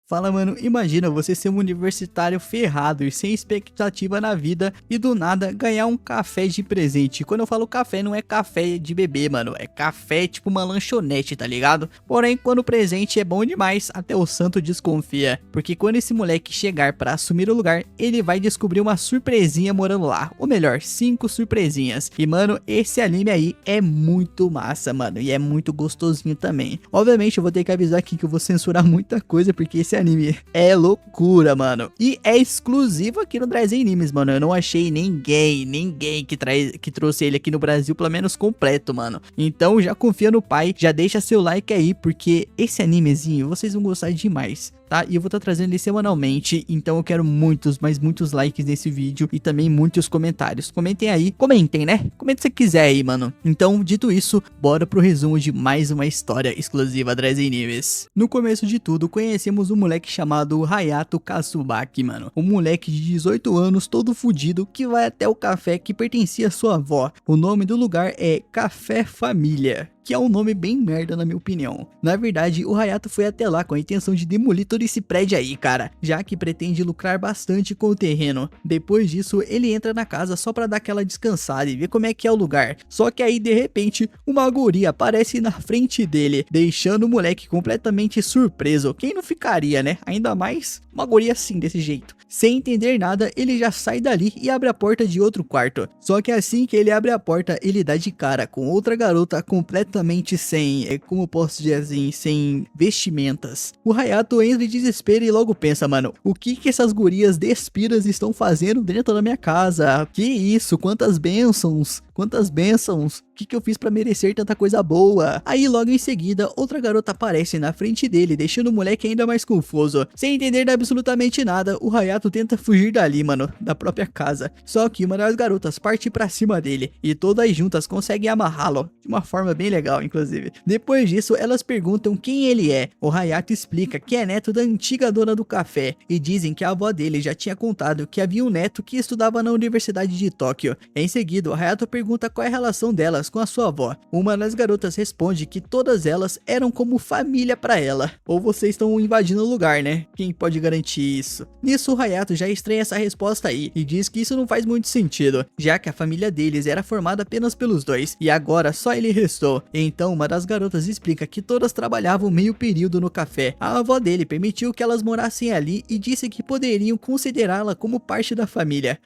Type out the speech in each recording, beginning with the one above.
Fala, mano, imagina você ser um universitário ferrado e sem expectativa na vida e do nada ganhar um café de presente. Quando eu falo café, não é café de bebê, mano, é café tipo uma lanchonete, tá ligado? Porém, quando o presente é bom demais, até o santo desconfia, porque quando esse moleque chegar pra assumir o lugar, ele vai descobrir uma surpresinha morando lá, ou melhor, 5 surpresinhas. E mano, esse anime aí é muito massa, mano, e é muito gostosinho também. Obviamente eu vou ter que avisar aqui que eu vou censurar muita coisa, porque esse anime é loucura, mano. E é exclusivo aqui no Drazen Animes, mano. Eu não achei ninguém que trouxe ele aqui no Brasil, pelo menos completo, mano. Então já confia no pai, já deixa seu like aí, porque esse animezinho vocês vão gostar demais, tá? E eu vou estar trazendo ele semanalmente, então eu quero muitos, mas muitos likes nesse vídeo e também muitos comentários. Comentem aí, comentem, né? Comente se quiser aí, mano. Então, dito isso, bora pro resumo de mais uma história exclusiva Drazen Animes. No começo de tudo, conhecemos um moleque chamado Hayato Kasubaki, mano. Um moleque de 18 anos, todo fudido, que vai até o café que pertencia à sua avó. O nome do lugar é Café Família, que é um nome bem merda na minha opinião. Na verdade, o Hayato foi até lá com a intenção de demolir todo esse prédio aí, cara, já que pretende lucrar bastante com o terreno. Depois disso, ele entra na casa só pra dar aquela descansada e ver como é que é o lugar. Só que aí, de repente, uma guria aparece na frente dele, deixando o moleque completamente surpreso. Quem não ficaria, né? Ainda mais uma guria assim, desse jeito. Sem entender nada, ele já sai dali e abre a porta de outro quarto. Só que assim que ele abre a porta, ele dá de cara com outra garota completamente sem, como eu posso dizer assim, sem vestimentas. O Hayato entra em desespero e logo pensa, mano, o que essas gurias despiras estão fazendo dentro da minha casa? Que isso? Quantas bênçãos? Quantas bênçãos? O que eu fiz pra merecer tanta coisa boa? Aí logo em seguida, outra garota aparece na frente dele, deixando o moleque ainda mais confuso. Sem entender absolutamente nada, o Hayato tenta fugir dali, mano, da própria casa. Só que uma das garotas parte pra cima dele, e todas juntas conseguem amarrá-lo, de uma forma bem legal, inclusive. Depois disso, elas perguntam quem ele é. O Hayato explica que é neto da antiga dona do café, e dizem que a avó dele já tinha contado que havia um neto que estudava na Universidade de Tóquio. Em seguida, o Hayato pergunta qual é a relação delas com a sua avó. Uma das garotas responde que todas elas eram como família pra ela. Ou vocês estão invadindo o lugar, né? Quem pode garantir isso? Nisso, o Hayato já estranha essa resposta aí e diz que isso não faz muito sentido, já que a família deles era formada apenas pelos dois e agora só ele restou. Então, uma das garotas explica que todas trabalhavam meio período no café. A avó dele permitiu que elas morassem ali e disse que poderiam considerá-la como parte da família.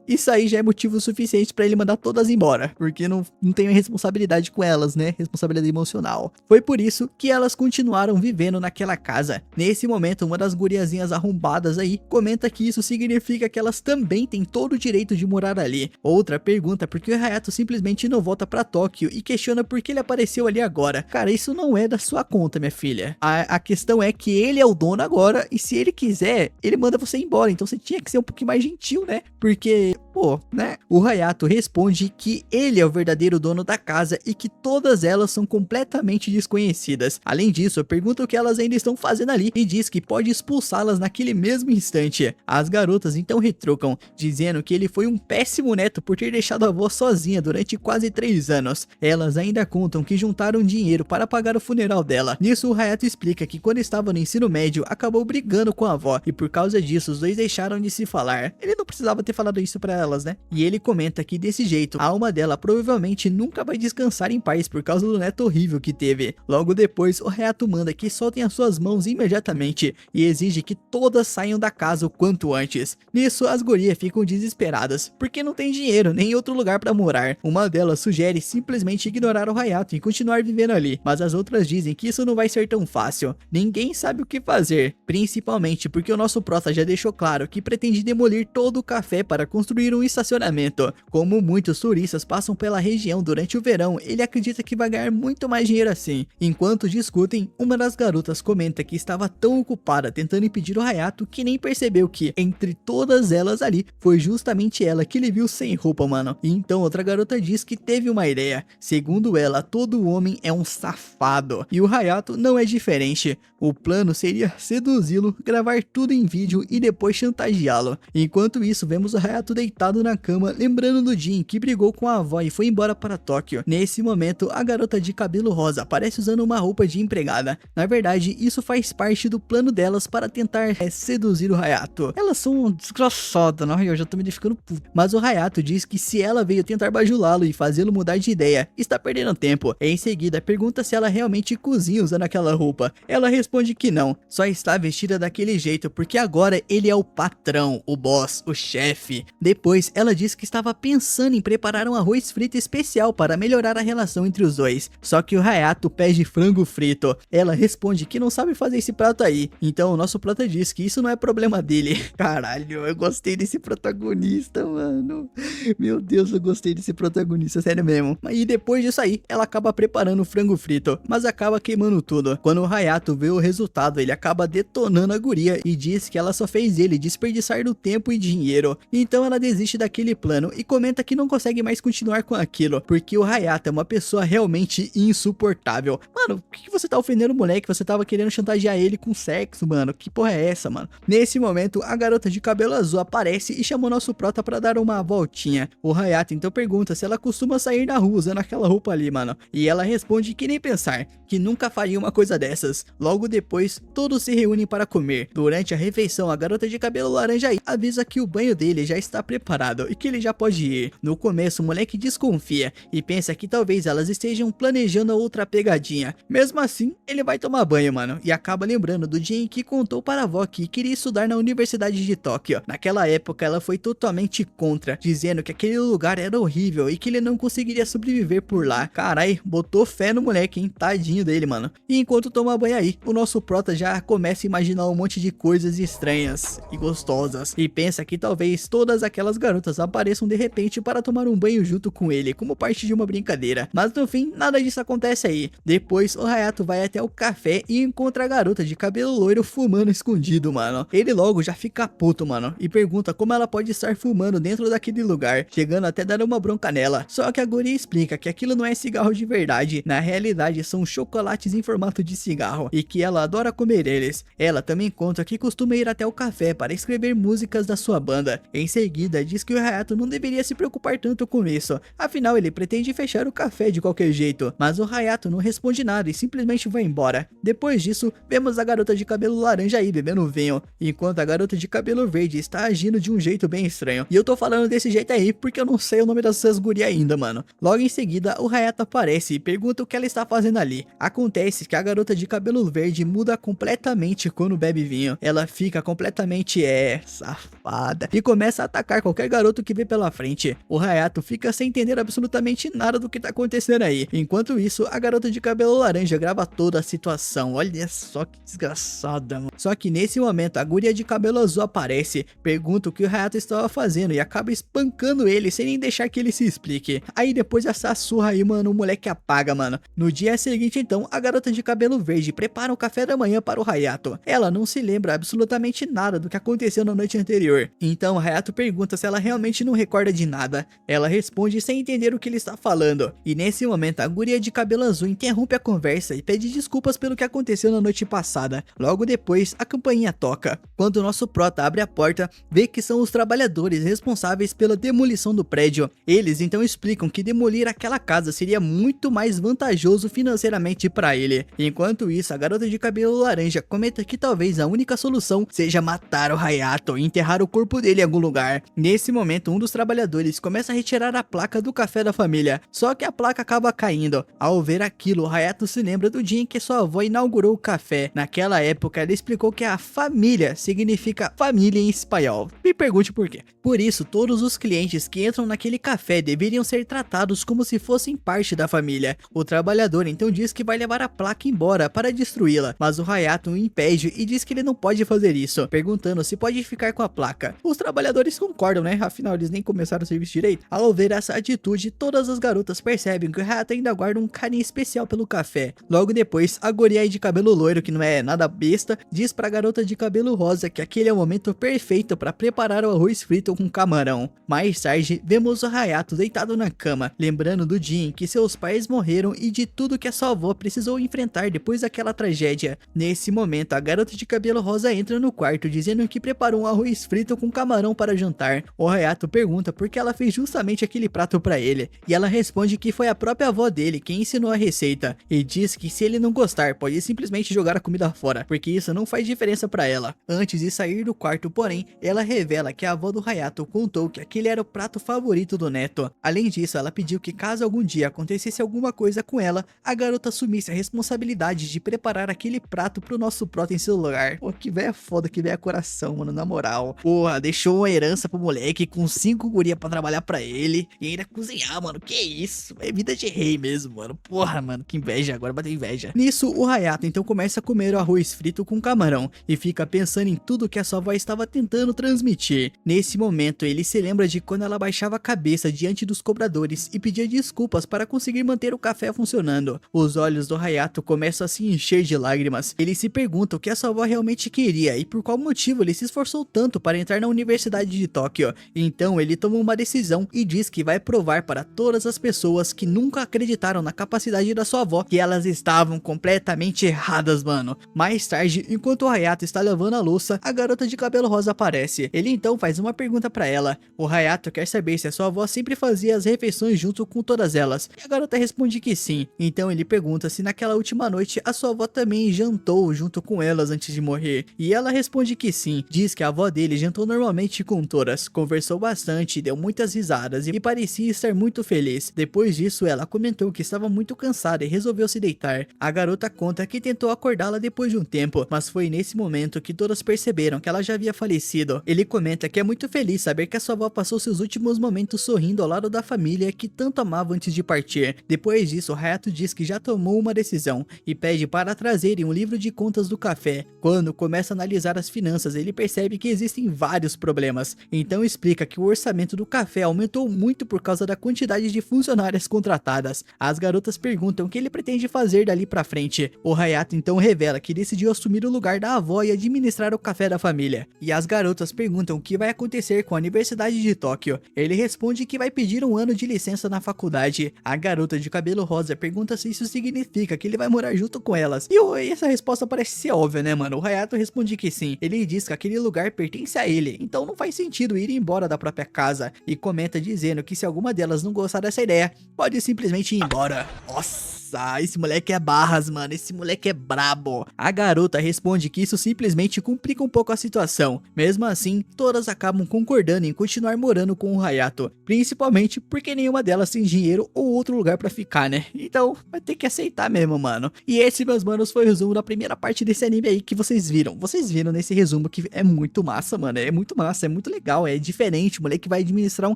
Isso aí já é motivo suficiente pra ele mandar todas embora, porque não tem responsabilidade com elas, né? Responsabilidade emocional. Foi por isso que elas continuaram vivendo naquela casa. Nesse momento, uma das guriazinhas arrombadas aí comenta que isso significa que elas também têm todo o direito de morar ali. Outra pergunta por que o Hayato simplesmente não volta pra Tóquio e questiona por que ele apareceu ali agora. Cara, isso não é da sua conta, minha filha. A questão é que ele é o dono agora e se ele quiser, ele manda você embora. Então você tinha que ser um pouquinho mais gentil, né? Porque, pô, né? O Hayato responde que ele é o verdadeiro dono da casa e que todas elas são completamente desconhecidas. Além disso, pergunta o que elas ainda estão fazendo ali e diz que pode expulsá-las naquele mesmo instante. As garotas então retrucam, dizendo que ele foi um péssimo neto por ter deixado a avó sozinha durante quase 3 anos. Elas ainda contam que juntaram dinheiro para pagar o funeral dela. Nisso, o Hayato explica que quando estava no ensino médio, acabou brigando com a avó e por causa disso, os dois deixaram de se falar. Ele não precisava ter falado isso para elas, né? E ele comenta que desse jeito, a alma dela provavelmente nunca vai descansar em paz por causa do neto horrível que teve. Logo depois, o Hayato manda que soltem as suas mãos imediatamente e exige que todas saiam da casa o quanto antes. Nisso, as gurias ficam desesperadas, porque não tem dinheiro nem outro lugar pra morar. Uma delas sugere simplesmente ignorar o Hayato e continuar vivendo ali, mas as outras dizem que isso não vai ser tão fácil. Ninguém sabe o que fazer, principalmente porque o nosso prota já deixou claro que pretende demolir todo o café para construir um estacionamento. Como muitos turistas passam pela região durante o verão, ele acredita que vai ganhar muito mais dinheiro assim. Enquanto discutem, uma das garotas comenta que estava tão ocupada tentando impedir o Hayato que nem percebeu que, entre todas elas ali, foi justamente ela que ele viu sem roupa, mano. E então outra garota diz que teve uma ideia. Segundo ela, todo homem é um safado. E o Hayato não é diferente. O plano seria seduzi-lo, gravar tudo em vídeo e depois chantageá-lo. Enquanto isso, vemos o Hayato deitado deitado na cama, lembrando do Jin que brigou com a avó e foi embora para Tóquio. Nesse momento, a garota de cabelo rosa aparece usando uma roupa de empregada. Na verdade, isso faz parte do plano delas para tentar seduzir o Hayato. Elas são desgraçadas, não? Eu já tô me ficando puto. Mas o Hayato diz que se ela veio tentar bajulá-lo e fazê-lo mudar de ideia, está perdendo tempo. Em seguida, pergunta se ela realmente cozinha usando aquela roupa. Ela responde que não, só está vestida daquele jeito porque agora ele é o patrão, o boss, o chefe. Depois, ela diz que estava pensando em preparar um arroz frito especial para melhorar a relação entre os dois. Só que o Hayato pede frango frito. Ela responde que não sabe fazer esse prato aí. Então o nosso prota diz que isso não é problema dele. Caralho, eu gostei desse protagonista, mano. Meu Deus, eu gostei desse protagonista, sério mesmo. E depois disso aí, ela acaba preparando o frango frito, mas acaba queimando tudo. Quando o Hayato vê o resultado, ele acaba detonando a guria e diz que ela só fez ele desperdiçar do tempo e dinheiro. Então ela desiste daquele plano e comenta que não consegue mais continuar com aquilo, porque o Hayato é uma pessoa realmente insuportável. Mano, por que você tá ofendendo o moleque? Você tava querendo chantagear ele com sexo, mano. Que porra é essa, mano? Nesse momento, a garota de cabelo azul aparece e chamou nosso prota pra dar uma voltinha. O Hayato então pergunta se ela costuma sair na rua usando aquela roupa ali, mano. E ela responde que nem pensar, que nunca faria uma coisa dessas. Logo depois, todos se reúnem para comer. Durante a refeição, a garota de cabelo laranja aí avisa que o banho dele já está preparado e que ele já pode ir. No começo, o moleque desconfia e pensa que talvez elas estejam planejando outra pegadinha. Mesmo assim, ele vai tomar banho, mano, e acaba lembrando do Jin que contou para a avó que queria estudar na Universidade de Tóquio. Naquela época, ela foi totalmente contra, dizendo que aquele lugar era horrível e que ele não conseguiria sobreviver por lá. Carai, botou fé no moleque, hein? Tadinho dele, mano. E enquanto toma banho aí, o nosso prota já começa a imaginar um monte de coisas estranhas e gostosas, e pensa que talvez todas aquelas garotas apareçam de repente para tomar um banho junto com ele, como parte de uma brincadeira. Mas no fim, nada disso acontece aí. Depois, o Hayato vai até o café e encontra a garota de cabelo loiro fumando escondido, mano. Ele logo já fica puto, mano, e pergunta como ela pode estar fumando dentro daquele lugar, chegando até dar uma bronca nela. Só que a guria explica que aquilo não é cigarro de verdade, na realidade são chocolates em formato de cigarro, e que ela adora comer eles. Ela também conta que costuma ir até o café para escrever músicas da sua banda. Em seguida, diz que o Hayato não deveria se preocupar tanto com isso, afinal ele pretende fechar o café de qualquer jeito. Mas o Hayato não responde nada e simplesmente vai embora. Depois disso, vemos a garota de cabelo laranja aí bebendo vinho, enquanto a garota de cabelo verde está agindo de um jeito bem estranho. E eu tô falando desse jeito aí porque eu não sei o nome dessas gurias ainda, mano. Logo em seguida, o Hayato aparece e pergunta o que ela está fazendo ali. Acontece que a garota de cabelo verde muda completamente quando bebe vinho. Ela fica completamente safada e começa a atacar qualquer garoto que vê pela frente. O Hayato fica sem entender absolutamente nada do que tá acontecendo aí. Enquanto isso, a garota de cabelo laranja grava toda a situação. Olha só que desgraçada, mano. Só que nesse momento, a guria de cabelo azul aparece, pergunta o que o Hayato estava fazendo e acaba espancando ele sem nem deixar que ele se explique. Aí depois dessa surra aí, mano, o moleque apaga, mano. No dia seguinte, então, a garota de cabelo verde prepara o café da manhã para o Hayato. Ela não se lembra absolutamente nada do que aconteceu na noite anterior. Então o Hayato pergunta se ela realmente não recorda de nada. Ela responde sem entender o que ele está falando. E nesse momento, a guria de cabelo azul interrompe a conversa e pede desculpas pelo que aconteceu na noite passada. Logo depois, a campainha toca. Quando o nosso prota abre a porta, vê que são os trabalhadores responsáveis pela demolição do prédio. Eles então explicam que demolir aquela casa seria muito mais vantajoso financeiramente para ele. Enquanto isso, a garota de cabelo laranja comenta que talvez a única solução seja matar o Hayato e enterrar o corpo dele em algum lugar. Nesse momento, um dos trabalhadores começa a retirar a placa do café da família, só que a placa acaba caindo. Ao ver aquilo, o Hayato se lembra do dia em que sua avó inaugurou o café. Naquela época, ela explicou que a família significa família em espanhol. Me pergunte por quê. Por isso, todos os clientes que entram naquele café deveriam ser tratados como se fossem parte da família. O trabalhador então diz que vai levar a placa embora para destruí-la, mas o Hayato o impede e diz que ele não pode fazer isso, perguntando se pode ficar com a placa. Os trabalhadores concordam, né? Afinal, eles nem começaram o serviço direito. Ao ver essa atitude, todas as garotas percebem que o Hayato ainda guarda um carinho especial pelo café. Logo depois, a guria de cabelo loiro, que não é nada besta, diz pra garota de cabelo rosa que aquele é o momento perfeito para preparar o arroz frito com camarão. Mais tarde, vemos o Hayato deitado na cama, lembrando do dia em que seus pais morreram e de tudo que a sua avó precisou enfrentar depois daquela tragédia. Nesse momento, a garota de cabelo rosa entra no quarto dizendo que preparou um arroz frito com camarão para jantar. O Hayato pergunta por que ela fez justamente aquele prato pra ele, e ela responde que foi a própria avó dele quem ensinou a receita, e diz que se ele não gostar, pode simplesmente jogar a comida fora, porque isso não faz diferença pra ela. Antes de sair do quarto, porém, ela revela que a avó do Hayato contou que aquele era o prato favorito do neto. Além disso, ela pediu que caso algum dia acontecesse alguma coisa com ela, a garota assumisse a responsabilidade de preparar aquele prato pro nosso prota em seu lugar. Pô, que véia foda, que véia coração, mano, na moral. Porra, deixou uma herança pro moleque com 5 guria pra trabalhar pra ele e ainda cozinhar, mano. Que isso? É vida de rei mesmo, mano. Porra, mano, que inveja, agora bateu inveja. Nisso, o Hayato então começa a comer o arroz frito com camarão e fica pensando em tudo que a sua avó estava tentando transmitir. Nesse momento, ele se lembra de quando ela baixava a cabeça diante dos cobradores e pedia desculpas para conseguir manter o café funcionando. Os olhos do Hayato começam a se encher de lágrimas. Ele se pergunta o que a sua avó realmente queria e por qual motivo ele se esforçou tanto para entrar na Universidade de Tóquio. Então ele toma uma decisão e diz que vai provar para todas as pessoas que nunca acreditaram na capacidade da sua avó que elas estavam completamente erradas, mano. Mais tarde, enquanto o Hayato está lavando a louça, a garota de cabelo rosa aparece. Ele então faz uma pergunta para ela. O Hayato quer saber se a sua avó sempre fazia as refeições junto com todas elas, e a garota responde que sim. Então ele pergunta se naquela última noite a sua avó também jantou junto com elas antes de morrer, e ela responde que sim. Diz que a avó dele jantou normalmente com todas, conversou bastante, deu muitas risadas e parecia estar muito feliz. Depois disso, ela comentou que estava muito cansada e resolveu se deitar. A garota conta que tentou acordá-la depois de um tempo, mas foi nesse momento que todas perceberam que ela já havia falecido. Ele comenta que é muito feliz saber que a sua avó passou seus últimos momentos sorrindo ao lado da família que tanto amava antes de partir. Depois disso, Hayato diz que já tomou uma decisão e pede para trazerem um livro de contas do café. Quando começa a analisar as finanças, ele percebe que existem vários problemas. Então explica que o orçamento do café aumentou muito por causa da quantidade de funcionárias contratadas. As garotas perguntam o que ele pretende fazer dali pra frente. O Hayato então revela que decidiu assumir o lugar da avó e administrar o café da família. E as garotas perguntam o que vai acontecer com a Universidade de Tóquio. Ele responde que vai pedir um ano de licença na faculdade. A garota de cabelo rosa pergunta se isso significa que ele vai morar junto com elas. E essa resposta parece ser óbvia, né, mano? O Hayato responde que sim. Ele diz que aquele lugar pertence a ele, então não faz sentido ir embora da própria casa. E comenta dizendo que se alguma delas não gostar dessa ideia, pode simplesmente ir embora. Nossa! Esse moleque é barras, mano, esse moleque é brabo. A garota responde que isso simplesmente complica um pouco a situação. Mesmo assim, todas acabam concordando em continuar morando com o Hayato, principalmente porque nenhuma delas tem dinheiro ou outro lugar pra ficar, né? Então, vai ter que aceitar mesmo, mano. E esse, meus manos, foi o resumo da primeira parte desse anime aí que vocês viram. Vocês viram nesse resumo que é muito massa, mano, é muito massa, é muito legal, é diferente. O moleque vai administrar um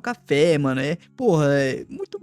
café, mano, porra, é muito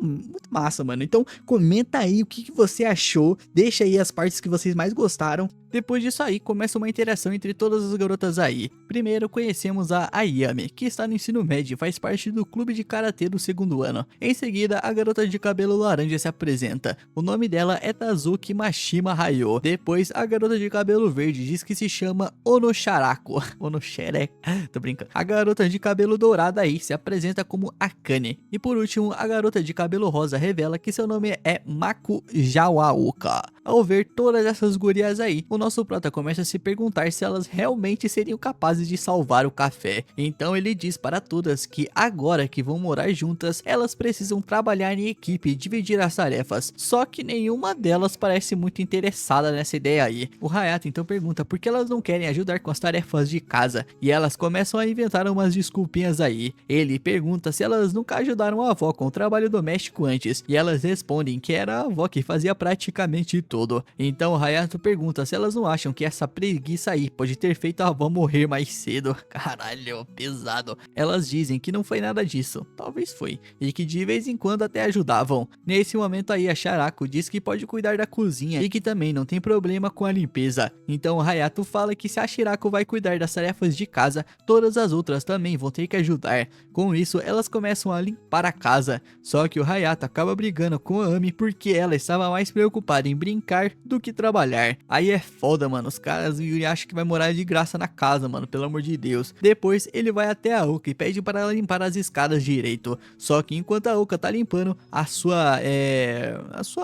massa, mano. Então, comenta aí o que você achou, deixa aí as partes que vocês mais gostaram. Depois disso aí, começa uma interação entre todas as garotas aí. Primeiro, conhecemos a Ayame, que está no ensino médio e faz parte do clube de karatê do segundo ano. Em seguida, a garota de cabelo laranja se apresenta. O nome dela é Tazuki Mashima Hayo. Depois, a garota de cabelo verde diz que se chama Onosharako. Onoshere... Tô brincando. A garota de cabelo dourado aí se apresenta como Akane. E por último, a garota de cabelo rosa revela que seu nome é Maku Jawaoka. Ao ver todas essas gurias aí, o nosso prota começa a se perguntar se elas realmente seriam capazes de salvar o café. Então ele diz para todas que agora que vão morar juntas, elas precisam trabalhar em equipe e dividir as tarefas. Só que nenhuma delas parece muito interessada nessa ideia aí. O Hayato então pergunta por que elas não querem ajudar com as tarefas de casa, e elas começam a inventar umas desculpinhas aí. Ele pergunta se elas nunca ajudaram a avó com o trabalho doméstico antes, e elas respondem que era a avó que fazia praticamente tudo. Então o Hayato pergunta se elas não acham que essa preguiça aí pode ter feito a avó morrer mais cedo. Caralho, pesado. Elas dizem que não foi nada disso, talvez foi, e que de vez em quando até ajudavam. Nesse momento aí a Sharako diz que pode cuidar da cozinha e que também não tem problema com a limpeza. Então o Hayato fala que se a Shirako vai cuidar das tarefas de casa, todas as outras também vão ter que ajudar. Com isso, elas começam a limpar a casa. Só que o Hayato acaba brigando com a Ami porque ela estava mais preocupada em brincar do que trabalhar. Aí é foda, mano, os caras acham que vai morar de graça na casa, mano, pelo amor de Deus. Depois ele vai até a Oka e pede para ela limpar as escadas direito. Só que enquanto a Oka tá limpando, a sua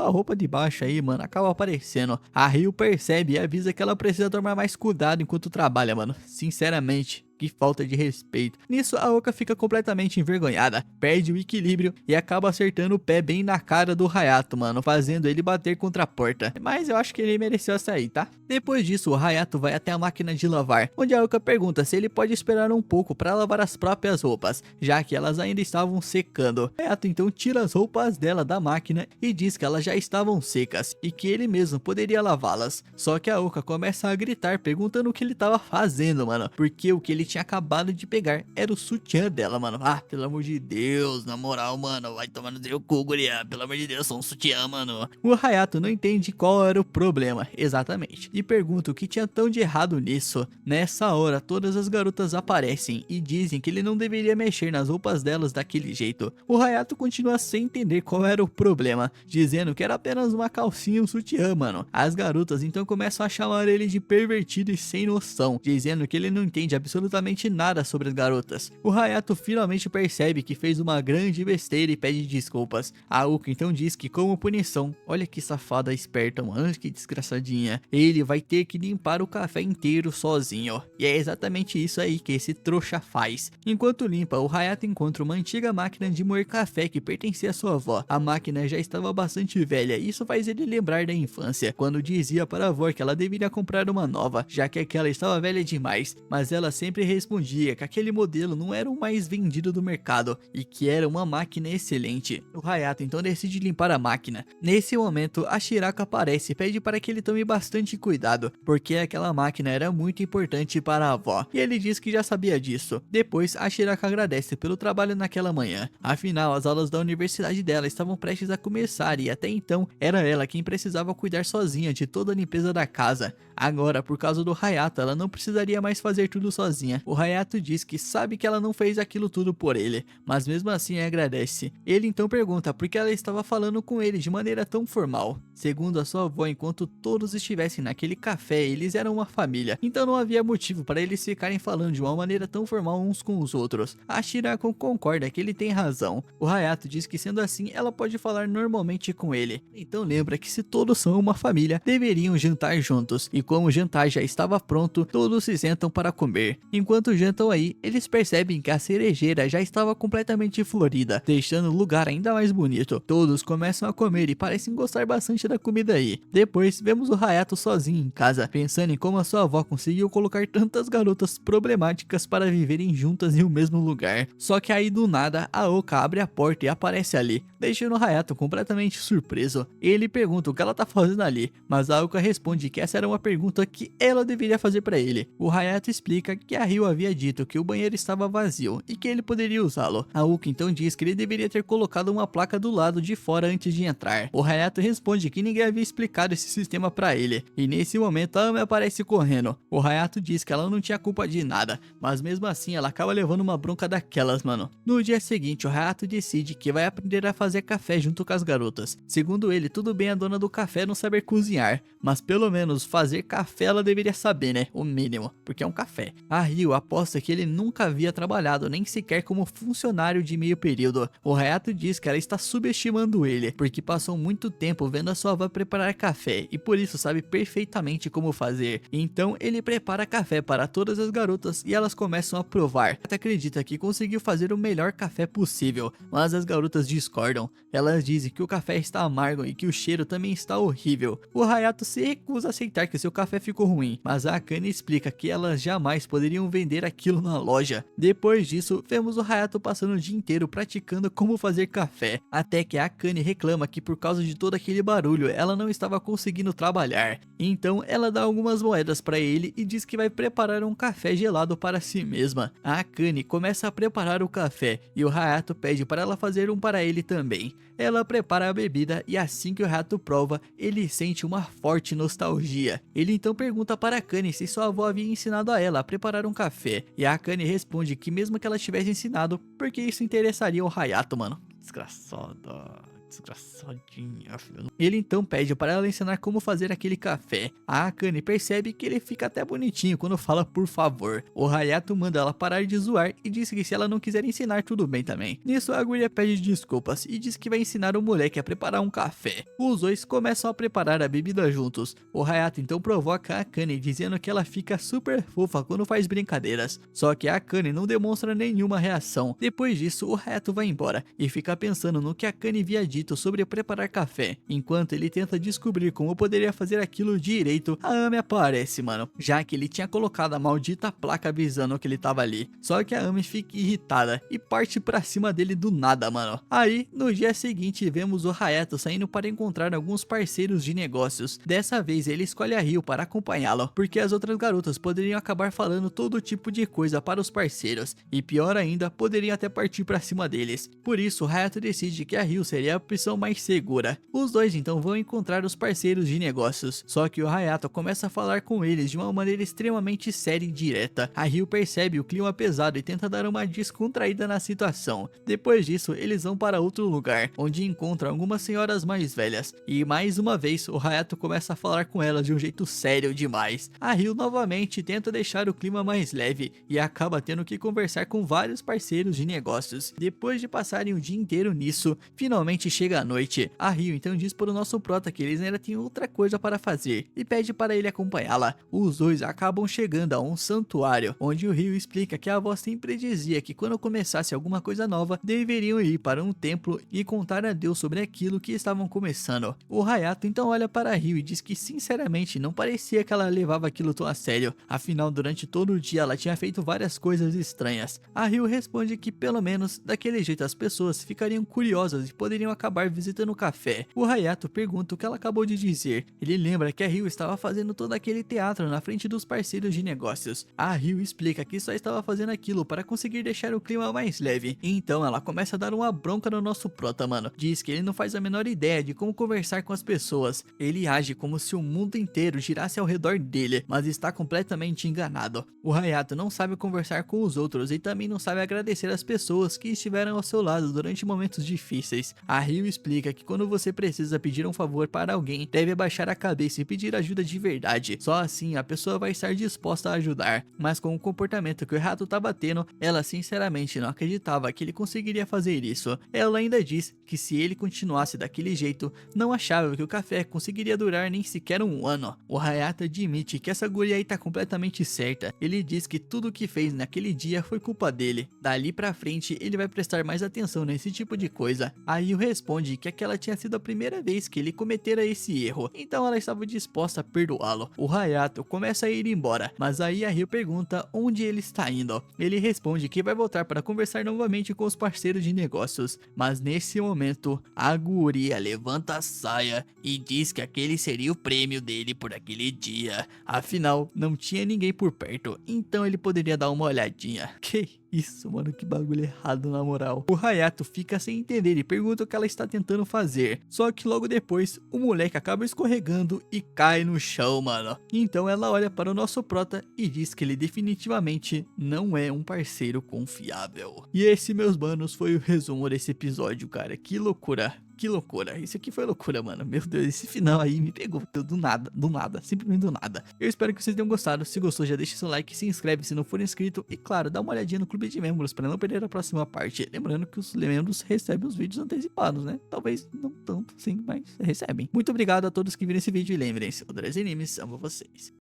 roupa de baixo aí, mano, acaba aparecendo. A Ryu percebe e avisa que ela precisa tomar mais cuidado enquanto trabalha, mano. Sinceramente, Que falta de respeito. Nisso, a Oka fica completamente envergonhada, perde o equilíbrio e acaba acertando o pé bem na cara do Hayato, mano, fazendo ele bater contra a porta. Mas eu acho que ele mereceu essa aí, tá? Depois disso, o Hayato vai até a máquina de lavar, onde a Oka pergunta se ele pode esperar um pouco para lavar as próprias roupas, já que elas ainda estavam secando. Hayato então tira as roupas dela da máquina e diz que elas já estavam secas e que ele mesmo poderia lavá-las. Só que a Oka começa a gritar perguntando o que ele estava fazendo, mano, porque o que ele tinha acabado de pegar era o sutiã dela, mano. Ah, pelo amor de Deus, na moral, mano, vai tomar no seu cu, guria, pelo amor de Deus, sou um sutiã, mano. O Hayato não entende qual era o problema, exatamente, e pergunta o que tinha tão de errado nisso. Nessa hora, todas as garotas aparecem e dizem que ele não deveria mexer nas roupas delas daquele jeito. O Hayato continua sem entender qual era o problema, dizendo que era apenas uma calcinha e um sutiã, mano. As garotas então começam a chamar ele de pervertido e sem noção, dizendo que ele não entende absolutamente nada sobre as garotas. O Hayato finalmente percebe que fez uma grande besteira e pede desculpas. A Uka então diz que como punição, olha que safada esperta, mano, que desgraçadinha, ele vai ter que limpar o café inteiro sozinho. E é exatamente isso aí que esse trouxa faz. Enquanto limpa, o Hayato encontra uma antiga máquina de moer café que pertencia à sua avó. A máquina já estava bastante velha e isso faz ele lembrar da infância, quando dizia para a avó que ela deveria comprar uma nova, já que aquela estava velha demais, mas ela sempre respondia que aquele modelo não era o mais vendido do mercado e que era uma máquina excelente. O Hayato então decide limpar a máquina. Nesse momento, a Shiraka aparece e pede para que ele tome bastante cuidado, porque aquela máquina era muito importante para a avó, e ele diz que já sabia disso. Depois, a Shiraka agradece pelo trabalho naquela manhã, afinal as aulas da universidade dela estavam prestes a começar e até então era ela quem precisava cuidar sozinha de toda a limpeza da casa. Agora, por causa do Hayato, ela não precisaria mais fazer tudo sozinha. O Hayato diz que sabe que ela não fez aquilo tudo por ele, mas mesmo assim agradece. Ele então pergunta por que ela estava falando com ele de maneira tão formal. Segundo a sua avó, enquanto todos estivessem naquele café, eles eram uma família, então não havia motivo para eles ficarem falando de uma maneira tão formal uns com os outros. A Shirako concorda que ele tem razão. O Hayato diz que sendo assim, ela pode falar normalmente com ele. Então lembra que se todos são uma família, deveriam jantar juntos, e como o jantar já estava pronto, todos se sentam para comer. Enquanto jantam aí, eles percebem que a cerejeira já estava completamente florida, deixando o lugar ainda mais bonito. Todos começam a comer e parecem gostar bastante da comida aí. Depois, vemos o Hayato sozinho em casa, pensando em como a sua avó conseguiu colocar tantas garotas problemáticas para viverem juntas em um mesmo lugar. Só que aí do nada, a Oka abre a porta e aparece ali, deixando o Hayato completamente surpreso. Ele pergunta o que ela tá fazendo ali, mas a Oka responde que essa era uma pergunta que ela deveria fazer para ele. O Hayato explica que a Ryo havia dito que o banheiro estava vazio e que ele poderia usá-lo. A Uka então diz que ele deveria ter colocado uma placa do lado de fora antes de entrar. O Hayato responde que ninguém havia explicado esse sistema para ele, e nesse momento a Ame aparece correndo. O Hayato diz que ela não tinha culpa de nada, mas mesmo assim ela acaba levando uma bronca daquelas, mano. No dia seguinte, o Hayato decide que vai aprender a fazer café junto com as garotas. Segundo ele, tudo bem a dona do café não saber cozinhar, mas pelo menos fazer café ela deveria saber, né? O mínimo, porque é um café. A Ryo aposta que ele nunca havia trabalhado nem sequer como funcionário de meio período. O Hayato diz que ela está subestimando ele, porque passou muito tempo vendo a sua avó preparar café e por isso sabe perfeitamente como fazer. Então ele prepara café para todas as garotas e elas começam a provar. Até acredita que conseguiu fazer o melhor café possível, mas as garotas discordam. Elas dizem que o café está amargo e que o cheiro também está horrível. O Hayato se recusa a aceitar que seu café ficou ruim, mas a Akane explica que elas jamais poderiam vender aquilo na loja. Depois disso, vemos o Hayato passando o dia inteiro praticando como fazer café, até que a Akane reclama que por causa de todo aquele barulho, ela não estava conseguindo trabalhar. Então ela dá algumas moedas para ele e diz que vai preparar um café gelado para si mesma. A Akane começa a preparar o café e o Hayato pede para ela fazer um para ele também. Ela prepara a bebida e assim que o Hayato prova, ele sente uma forte nostalgia. Ele então pergunta para a Akane se sua avó havia ensinado a ela a preparar um café, e a Akane responde que mesmo que ela tivesse ensinado, porque isso interessaria o Hayato, mano. Desgraçado. Desgraçadinha, filho. Ele então pede para ela ensinar como fazer aquele café. A Akane percebe que ele fica até bonitinho quando fala por favor. O Hayato manda ela parar de zoar e diz que se ela não quiser ensinar, tudo bem também. Nisso a guria pede desculpas e diz que vai ensinar o moleque a preparar um café. Os dois começam a preparar a bebida juntos. O Hayato então provoca a Akane dizendo que ela fica super fofa quando faz brincadeiras. Só que a Akane não demonstra nenhuma reação. Depois disso o Hayato vai embora e fica pensando no que a Akane havia dito sobre preparar café. Enquanto ele tenta descobrir como poderia fazer aquilo direito, a Ame aparece, mano, já que ele tinha colocado a maldita placa avisando que ele tava ali. Só que a Ame fica irritada e parte pra cima dele do nada, mano. Aí, no dia seguinte, vemos o Hayato saindo para encontrar alguns parceiros de negócios. Dessa vez ele escolhe a Ryo para acompanhá-lo, porque as outras garotas poderiam acabar falando todo tipo de coisa para os parceiros, e pior ainda, poderiam até partir pra cima deles. Por isso, o Hayato decide que a Ryo seria a opção mais segura. Os dois então vão encontrar os parceiros de negócios, só que o Hayato começa a falar com eles de uma maneira extremamente séria e direta. A Ryo percebe o clima pesado e tenta dar uma descontraída na situação. Depois disso, eles vão para outro lugar, onde encontram algumas senhoras mais velhas, e mais uma vez o Hayato começa a falar com elas de um jeito sério demais. A Ryo novamente tenta deixar o clima mais leve e acaba tendo que conversar com vários parceiros de negócios. Depois de passarem o dia inteiro nisso, finalmente chega a noite. A Ryo então diz para o nosso prota que eles ainda têm outra coisa para fazer e pede para ele acompanhá-la. Os dois acabam chegando a um santuário, onde o Ryo explica que a avó sempre dizia que quando começasse alguma coisa nova, deveriam ir para um templo e contar a Deus sobre aquilo que estavam começando. O Hayato então olha para a Ryo e diz que sinceramente não parecia que ela levava aquilo tão a sério, afinal durante todo o dia ela tinha feito várias coisas estranhas. A Ryo responde que pelo menos daquele jeito as pessoas ficariam curiosas e poderiam acabar visitando o café. O Hayato pergunta o que ela acabou de dizer. Ele lembra que a Ryo estava fazendo todo aquele teatro na frente dos parceiros de negócios. A Ryo explica que só estava fazendo aquilo para conseguir deixar o clima mais leve. Então ela começa a dar uma bronca no nosso prota, mano. Diz que ele não faz a menor ideia de como conversar com as pessoas. Ele age como se o mundo inteiro girasse ao redor dele, mas está completamente enganado. O Hayato não sabe conversar com os outros e também não sabe agradecer as pessoas que estiveram ao seu lado durante momentos difíceis. A Ryo explica que quando você precisa pedir um favor para alguém, deve abaixar a cabeça e pedir ajuda de verdade. Só assim a pessoa vai estar disposta a ajudar. Mas com o comportamento que o rato estava tendo, ela sinceramente não acreditava que ele conseguiria fazer isso. Ela ainda diz que se ele continuasse daquele jeito, não achava que o café conseguiria durar nem sequer um ano. O Hayato admite que essa guria aí tá completamente certa. Ele diz que tudo o que fez naquele dia foi culpa dele. Dali pra frente, ele vai prestar mais atenção nesse tipo de coisa. A Ryo responde que aquela tinha sido a primeira vez que ele cometera esse erro, então ela estava disposta a perdoá-lo. O Hayato começa a ir embora, mas aí a Ryo pergunta onde ele está indo. Ele responde que vai voltar para conversar novamente com os parceiros de negócios, mas nesse momento, a guria levanta a saia e diz que aquele seria o prêmio dele por aquele dia. Afinal, não tinha ninguém por perto, então ele poderia dar uma olhadinha. Que isso, mano, que bagulho errado na moral. O Hayato fica sem entender e pergunta o que ela está tentando fazer. Só que logo depois, o moleque acaba escorregando e cai no chão, mano. Então ela olha para o nosso prota e diz que ele definitivamente não é um parceiro confiável. E esse, meus manos, foi o resumo desse episódio, cara. Que loucura. Que loucura, isso aqui foi loucura, mano. Meu Deus, esse final aí me pegou do nada, simplesmente do nada. Eu espero que vocês tenham gostado. Se gostou, já deixa seu like, se inscreve se não for inscrito. E claro, dá uma olhadinha no clube de membros para não perder a próxima parte. Lembrando que os membros recebem os vídeos antecipados, né? Talvez não tanto, sim, mas recebem. Muito obrigado a todos que viram esse vídeo e lembrem-se, o Dress Animes ama vocês.